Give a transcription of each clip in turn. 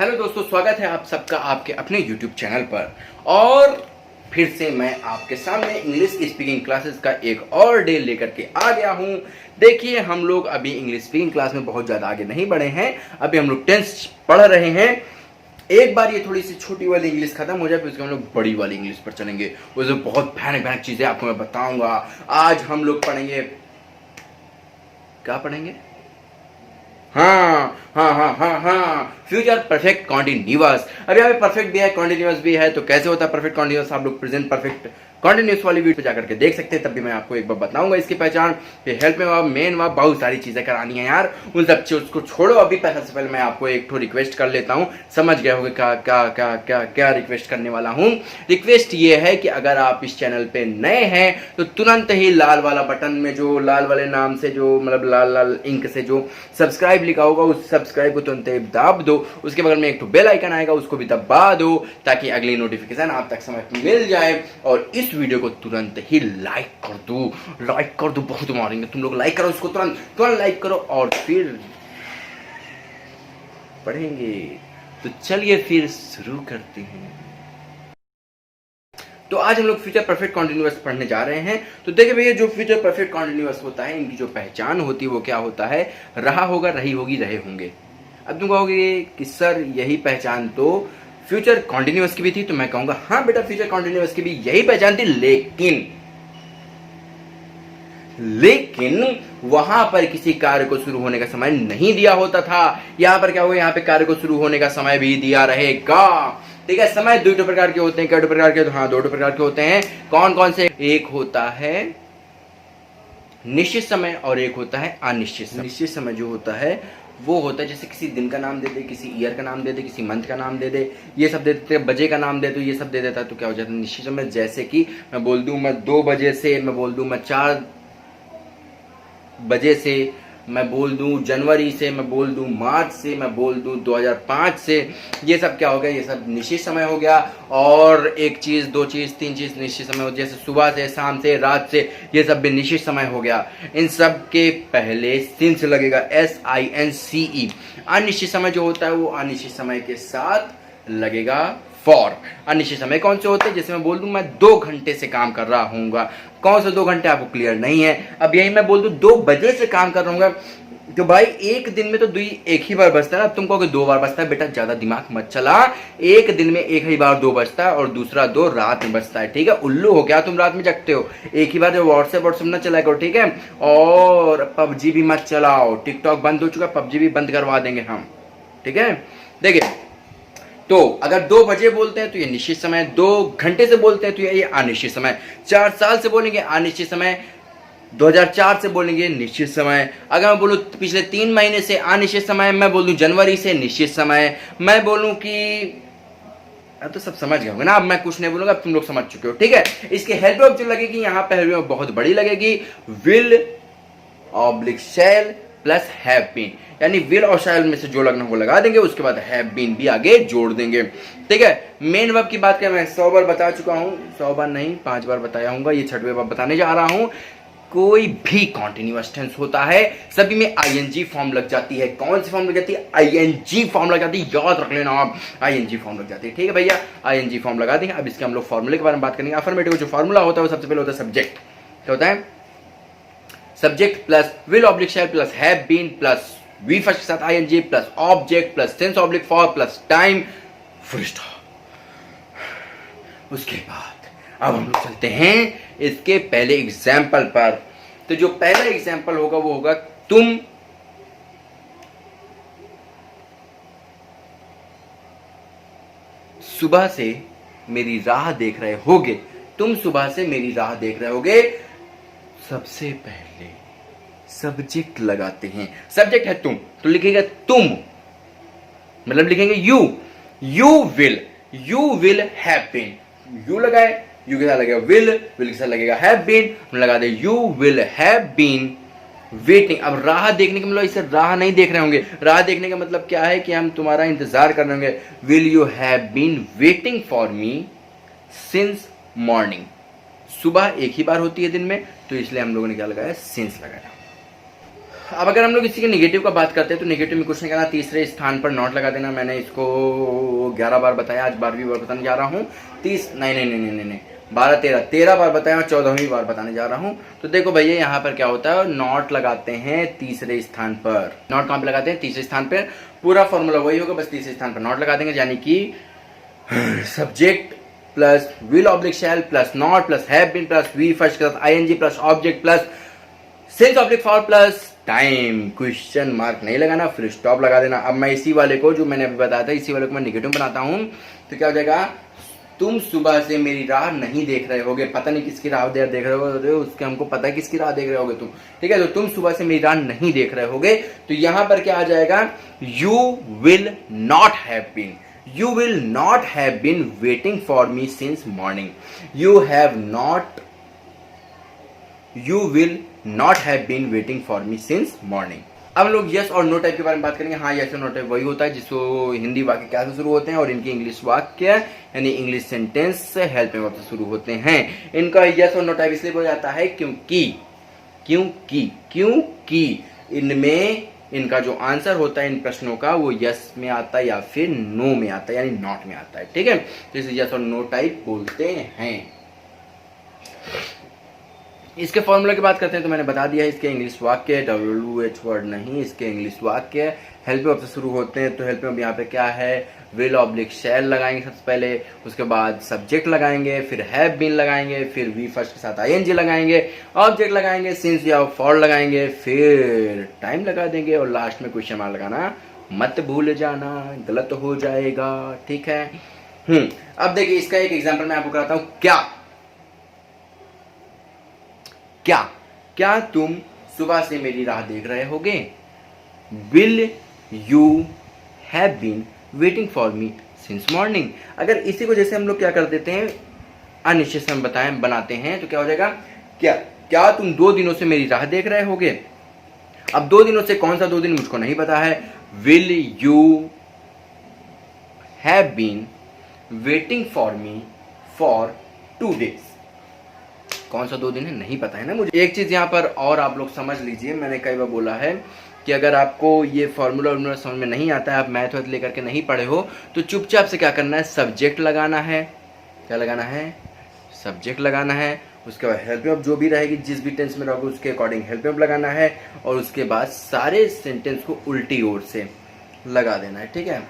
Hello दोस्तों, स्वागत है आप सबका आपके अपने YouTube चैनल पर। और फिर से मैं आपके सामने इंग्लिश स्पीकिंग क्लासेस का एक और डे लेकर के आ गया हूं। देखिए, हम लोग अभी इंग्लिश स्पीकिंग क्लास में बहुत ज़्यादा आगे नहीं बढ़े हैं। अभी हम लोग 10th पढ़ रहे हैं। एक बार ये थोड़ी सी छोटी वाली इंग्लिश खत्म हो जाए फिर उसके हम लोग बड़ी वाली इंग्लिश पर चलेंगे। उसमें बहुत भयानक भयानक चीज़ें आपको मैं बताऊंगा। आज हम लोग पढ़ेंगे, क्या पढ़ेंगे? हाँ, फ्यूचर परफेक्ट कॉन्टिन्यूअस। अब यहाँ पे परफेक्ट भी है, कॉन्टिन्यूअस भी है। तो कैसे होता है परफेक्ट कॉन्टिन्यूअस? आप लोग प्रेजेंट परफेक्ट कॉन्टिन्यूअस वाली वीडियो पे जाकर के देख सकते हैं। तब भी मैं आपको एक बार बताऊंगा इसकी पहचान, फिर हेल्प में वर्ब, मेन वर्ब, बहुत सारी चीजें करानी है यार। उन सब चीज को छोड़ो। अभी सबसे पहले मैं आपको एक ठो रिक्वेस्ट कर लेता हूँ। समझ गए होंगे क्या क्या क्या क्या क्या रिक्वेस्ट करने वाला हूँ। रिक्वेस्ट ये है कि अगर आप इस चैनल पे नए हैं तो तुरंत ही लाल वाला बटन में, जो लाल वाले नाम से, जो मतलब लाल लाल इंक से जो सब्सक्राइब लिखा होगा, उस सब्सक्राइब को तुरंत दाब दो। उसके बगल में एक तो बेल आइकन आएगा, उसको भी दबा दो ताकि अगली नोटिफिकेशन आप तक समय पर मिल जाए। और इस वीडियो को तुरंत ही लाइक कर दो, बहुत मारेंगे तुम लोग। लाइक करो इसको, तुरंत लाइक करो और फिर पढ़ेंगे। तो चलिए फिर शुरू करते हैं। तो आज हम लोग फ्यूचर परफेक्ट कॉन्टिन्यूअस पढ़ने जा रहे हैं। तो देखिए भैया, जो फ्यूचर परफेक्ट कॉन्टिन्यूअस होता है, इनकी जो पहचान होती है वो क्या होता है? रहा होगा, रही होगी, रहे होंगे। अब तुम कहोगे कि सर यही पहचान तो फ्यूचर कॉन्टिन्यूअस की भी थी। तो मैं कहूंगा हाँ बेटा, फ्यूचर कॉन्टिन्यूअस की भी यही पहचान थी, लेकिन वहां पर किसी कार्य को शुरू होने का समय नहीं दिया होता था। यहां पर क्या होगा? यहां पे कार्य को शुरू होने का समय भी दिया रहेगा। ठीक है। समय दो प्रकार के होते हैं। क्या प्रकार के? तो हाँ, 2 प्रकार के होते हैं। कौन कौन से? एक होता है निश्चित समय और एक होता है अनिश्चित समय। निश्चित समय जो होता है वो होता है जैसे किसी दिन का नाम दे दे, किसी ईयर का नाम दे दे, किसी मंथ का नाम दे दे, ये सब दे देते हैं। बजे का नाम दे तो ये सब दे देता है। तो क्या हो जाता है? निश्चित समय। जैसे कि मैं बोल दूं मैं 2 बजे से, मैं बोल दूं मैं 4 बजे से, मैं बोल दूं जनवरी से, मैं बोल दूं मार्च से, मैं बोल दूं 2005 से। ये सब क्या हो गया? ये सब निश्चित समय हो गया। और एक चीज, 2 चीज, 3 चीज निश्चित समय हो, जैसे सुबह से, शाम से, रात से, ये सब भी निश्चित समय हो गया। इन सब के पहले सिंस लगेगा, SINCE। अनिश्चित समय जो होता है वो अनिश्चित समय के साथ लगेगा फॉर। अनिश्चित समय कौन से होते हैं? जैसे मैं बोल दूं मैं 2 घंटे से काम कर रहा हूँ। कौन से 2 घंटे आपको क्लियर नहीं है? अब यही मैं बोल दूं 2 बजे से काम कर रहा हूँ, तो भाई एक दिन में तो एक ही बार बजता है ना। तुम कहोगे 2 बार बजता है। बेटा ज्यादा दिमाग मत चला। एक दिन में एक ही बार 2 बजता है और दूसरा 2 रात में बजता है। ठीक है? उल्लू हो क्या तुम? रात में जगते हो। एक ही बार जो व्हाट्सएप न चलाया करो। ठीक है? और PUBG भी मत चलाओ। टिकटॉक बंद हो चुका, PUBG भी बंद करवा देंगे हम। ठीक है? देखिए, तो अगर 2 बजे बोलते हैं तो ये निश्चित समय, 2 घंटे से बोलते हैं तो ये अनिश्चित समय, 4 साल से बोलेंगे अनिश्चित समय, 2004 से बोलेंगे निश्चित समय। अगर मैं बोलूं पिछले 3 महीने से अनिश्चित समय, मैं बोल दूं जनवरी से निश्चित समय, मैं बोलूं कि अब तो सब समझ गए होंगे ना। अब मैं कुछ नहीं बोलूंगा, अब तुम लोग समझ चुके हो। ठीक है? इसके हेल्प ऑफ जो लगेगी यहाँ पे बहुत बड़ी लगेगी, will oblique shall plus have been. यानी विल और शैल में से जो लगना वो लगा देंगे, उसके बाद हैव बीन भी आगे जोड़ देंगे। ठीक है? मेन वर्ब की बात करें, मैं 100 बार बता चुका हूं। 100 बार नहीं, 5 बार बताया हूँ। ये 6वें बार बताने जा रहा हूं। कोई भी कॉन्टिन्यूअस टेंस होता है, सभी में ING फॉर्म लग जाती है। कौन सी फॉर्म लग जाती है? ING फॉर्म लग जाती है। याद रख लेना आप, ING फॉर्म लग जाती है। ठीक है भैया? ING फॉर्म लगा देंगे। अब इसके हम लोग फॉर्मूले के बारे में बात करेंगे। अफर्मेटिव जो फॉर्मूला होता है वो सबसे पहले होता है सब्जेक्ट। क्या होता है? Subject plus will oblique shall plus have been plus V first के साथ ING plus object plus since oblique for plus time, full stop. उसके बाद अब हम लोग चलते हैं इसके पहले एग्जाम्पल पर। तो जो पहला एग्जाम्पल होगा वो होगा तुम सुबह से मेरी राह देख रहे होगे। तुम सुबह से मेरी राह देख रहे होगे। सबसे पहले सब्जेक्ट लगाते हैं। सब्जेक्ट है तुम, तो लिखेगा तुम, मतलब लिखेंगे you will have been. You लगाए, यू के साथ लगेगा विल के साथ लगेगा हैव बीन। हम लगा दे you will have been waiting. अब राह देखने का मतलब इसे राह नहीं देख रहे होंगे। राह देखने का मतलब क्या है? कि हम तुम्हारा इंतजार कर रहे होंगे। Will you have been waiting for me since morning. सुबह एक ही बार होती है दिन में, तो इसलिए हम लोगों ने क्या लगाया? सिंस लगाया। अब अगर हम लोग इसी के नेगेटिव का बात करते हैं तो नेगेटिव में कुछ नहीं करना, तीसरे स्थान पर नॉट लगा देना। मैंने इसको 11 बार बताया, आज 12वीं बार बताने जा रहा हूँ। 13 बार बताया और 14वीं बार बताने जा रहा हूँ। तो देखो भैया यहाँ पर क्या होता है, नॉट लगाते हैं तीसरे स्थान पर। नॉट कहाँ पे लगाते हैं? तीसरे स्थान पर। पूरा फॉर्मूला वही होगा, बस तीसरे स्थान पर नॉट लगा देंगे, यानी कि subject plus will oblique shall plus not plus have been plus V first के साथ ING plus object plus since oblique for plus time, question mark नहीं लगाना, फिर स्टॉप लगा देना। अब मैं इसी वाले को, जो मैंने अभी बताया था, इसी वाले को मैं नेगेटिव बनाता हूं। तो क्या हो जाएगा, तुम सुबह से मेरी राह नहीं देख रहे होगे। पता नहीं किसकी राह देख रहे होगे, उसके हमको पता है किसकी राह देख रहे होगे तुम, ठीक है। तो तुम सुबह से मेरी राह नहीं देख रहे होगे, तो यहां पर क्या आ जाएगा, you will not have been. You will not have been waiting for me since morning. You will not have been waiting for me since morning. अब लोग यस और नो टाइप के बारे में बात करेंगे। हाँ, यस और नो टाइप वही होता है जिसको हिंदी वाक्य क्या से शुरू होते हैं और इनके इंग्लिश वाक्य यानी इंग्लिश सेंटेंस से हेल्प में से शुरू होते हैं। इनका यस और नो टाइप इसलिए हो जाता है क्योंकि इनमें इनका जो आंसर होता है इन प्रश्नों का वो यस में आता है या फिर नो में आता है, यानी नॉट में आता है, ठीक है। तो इसे यस और नो टाइप बोलते हैं। इसके फॉर्मूला की बात करते हैं तो मैंने बता दिया है, इसके इंग्लिश वाक्य WH वर्ड नहीं, इसके इंग्लिश वाक्य हेल्प वर्ब से शुरू होते हैं। तो हेल्प वर्ब यहाँ पे क्या है, विल ऑब्लिक शैल लगाएंगे सबसे पहले, उसके बाद सब्जेक्ट लगाएंगे, फिर हैव बीन लगाएंगे, फिर वी फर्स्ट के साथ आईएनजी लगाएंगे, ऑब्जेक्ट लगाएंगे, सिंस या फॉर लगाएंगे, फिर टाइम लगा देंगे और लास्ट में क्वेश्चन मार्क लगाना मत भूल जाना, गलत हो जाएगा, ठीक है। अब देखिए इसका एक एग्जाम्पल मैं आपको कराता हूं। क्या तुम सुबह से मेरी राह देख रहे होगे। Will you have been waiting for me since morning. अगर इसी को जैसे हम लोग क्या कर देते हैं, अनिश्चित समय बनाते हैं, तो क्या हो जाएगा, क्या तुम 2 दिनों से मेरी राह देख रहे होगे। अब 2 दिनों से कौन सा 2 दिन मुझको नहीं पता है। Will you have been waiting for me for 2 days। कौन सा 2 दिन है नहीं पता है ना मुझे। एक चीज यहाँ पर और आप लोग समझ लीजिए, मैंने कई बार बोला है कि अगर आपको ये फॉर्मूला समझ में नहीं आता है, आप मैथ वैथ लेकर के नहीं पढ़े हो, तो चुपचाप से क्या करना है, सब्जेक्ट लगाना है। क्या लगाना है, सब्जेक्ट लगाना है। उसके बाद हेल्प वर्ब जो भी रहेगी, जिस भी टेंस में रहोगे उसके अकॉर्डिंग हेल्प वर्ब लगाना है, और उसके बाद सारे सेंटेंस को उल्टी ओर से लगा देना है, ठीक है।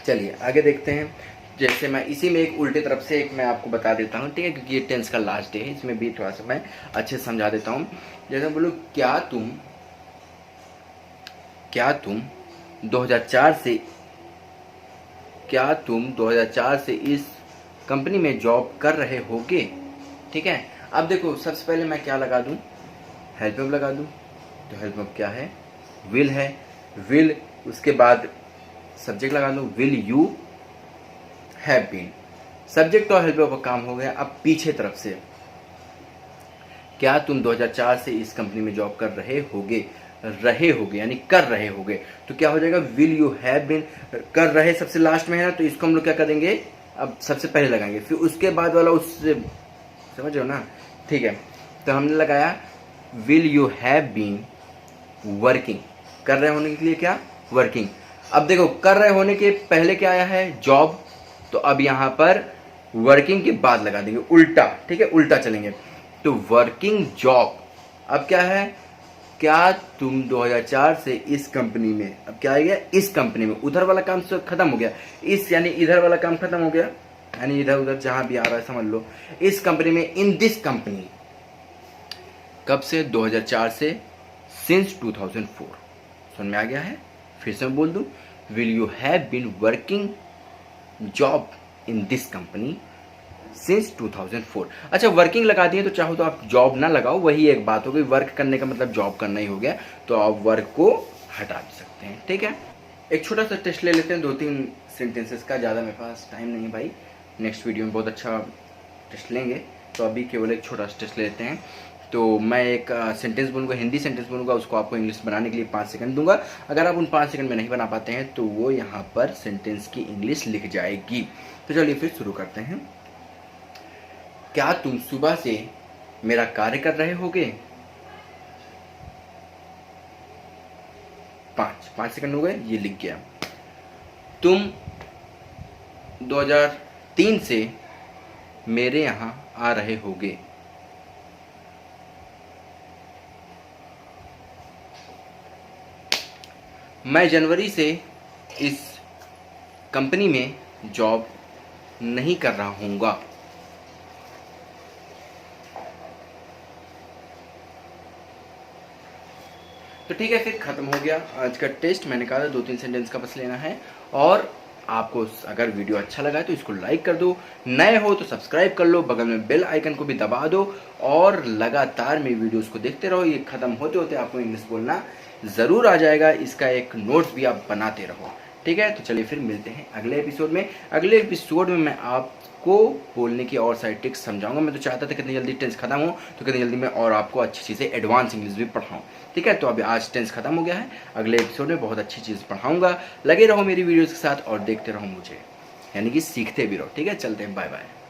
चलिए आगे देखते हैं। जैसे मैं इसी में एक उल्टे तरफ से एक मैं आपको बता देता हूँ, ठीक है, क्योंकि ये टेंस का लास्ट डे है, इसमें भी थोड़ा सा मैं अच्छे से समझा देता हूँ। जैसे बोलो, क्या तुम 2004 से इस कंपनी में जॉब कर रहे होगे, ठीक है। अब देखो सबसे पहले मैं क्या लगा दूं, हेल्प वर्ब लगा दूं। तो हेल्प वर्ब क्या है, विल है। विल, उसके बाद सब्जेक्ट लगा दूं, will you have been. Subject और हेल्प वर्ब का काम हो गया। अब पीछे तरफ से, क्या तुम 2004 से इस कंपनी में जॉब कर रहे होगे यानी कर रहे होगे। तो क्या हो जाएगा, विल यू हैव बीन। कर रहे सबसे लास्ट में है ना, तो इसको हम लोग क्या करेंगे, अब सबसे पहले लगाएंगे, फिर उसके बाद वाला उससे, समझ रहे हो ना, ठीक है। तो हमने लगाया will you have been working. कर रहे होने के लिए क्या, वर्किंग। अब देखो कर रहे होने के पहले क्या आया है, जॉब। तो अब यहां पर वर्किंग के बाद लगा देंगे उल्टा, ठीक है, उल्टा चलेंगे। तो वर्किंग जॉब। अब क्या है, क्या तुम 2004 से इस कंपनी में, अब क्या आ गया, इस कंपनी में, उधर वाला काम खत्म हो गया, इस यानी इधर वाला काम खत्म हो गया, यानी इधर उधर जहां भी आ रहा है समझ लो, इस कंपनी में, इन दिस कंपनी। कब से, 2004 से, सिंस 2004। समझ में आ गया है। फिर से मैं बोल दूं, will you have been working job in this company since 2004। अच्छा, वर्किंग लगा दिए तो चाहो तो आप जॉब ना लगाओ, वही एक बात हो गई। वर्क करने का मतलब जॉब करना ही हो गया, तो आप वर्क को हटा भी सकते हैं, ठीक है। एक छोटा सा टेस्ट ले लेते हैं, 2-3 सेंटेंसेस का, ज़्यादा मेरे पास टाइम नहीं है भाई। नेक्स्ट वीडियो में बहुत अच्छा टेस्ट लेंगे, तो अभी केवल एक छोटा सा टेस्ट लेते हैं। तो मैं एक सेंटेंस बोलूँगा, हिंदी सेंटेंस बोलूँगा, उसको आपको इंग्लिश बनाने के लिए 5 सेकंड दूंगा। अगर आप उन 5 सेकंड में नहीं बना पाते हैं तो वो यहाँ पर सेंटेंस की इंग्लिश लिख जाएगी। तो चलिए फिर शुरू करते हैं। क्या तुम सुबह से मेरा कार्य कर रहे होगे। 5 सेकंड हो गए, ये लिख गया। तुम 2003 से मेरे यहाँ आ रहे होगे। मैं जनवरी से इस कंपनी में जॉब नहीं कर रहा हूँगा। तो ठीक है, फिर खत्म हो गया आज का टेस्ट। मैंने कहा था 2-3 सेंटेंस का बस लेना है। और आपको अगर वीडियो अच्छा लगा है तो इसको लाइक कर दो, नए हो तो सब्सक्राइब कर लो, बगल में बेल आइकन को भी दबा दो और लगातार मेरी वीडियोस को देखते रहो। ये खत्म होते होते आपको इंग्लिश बोलना ज़रूर आ जाएगा। इसका एक नोट्स भी आप बनाते रहो, ठीक है। तो चलिए फिर मिलते हैं अगले एपिसोड में। अगले एपिसोड में मैं आपको बोलने की और सारी ट्रिक्स समझाऊंगा। मैं तो चाहता था कितनी जल्दी टेंस खत्म हो तो कितनी जल्दी मैं और आपको अच्छी चीज़ें एडवांस इंग्लिश भी पढ़ाऊँ, ठीक है। तो अभी आज टेंस खत्म हो गया है, अगले एपिसोड में बहुत अच्छी चीज़ पढ़ाऊँगा। लगे रहो मेरी वीडियोज़ के साथ और देखते रहो मुझे, यानी कि सीखते भी रहो, ठीक है। चलते हैं, बाय बाय।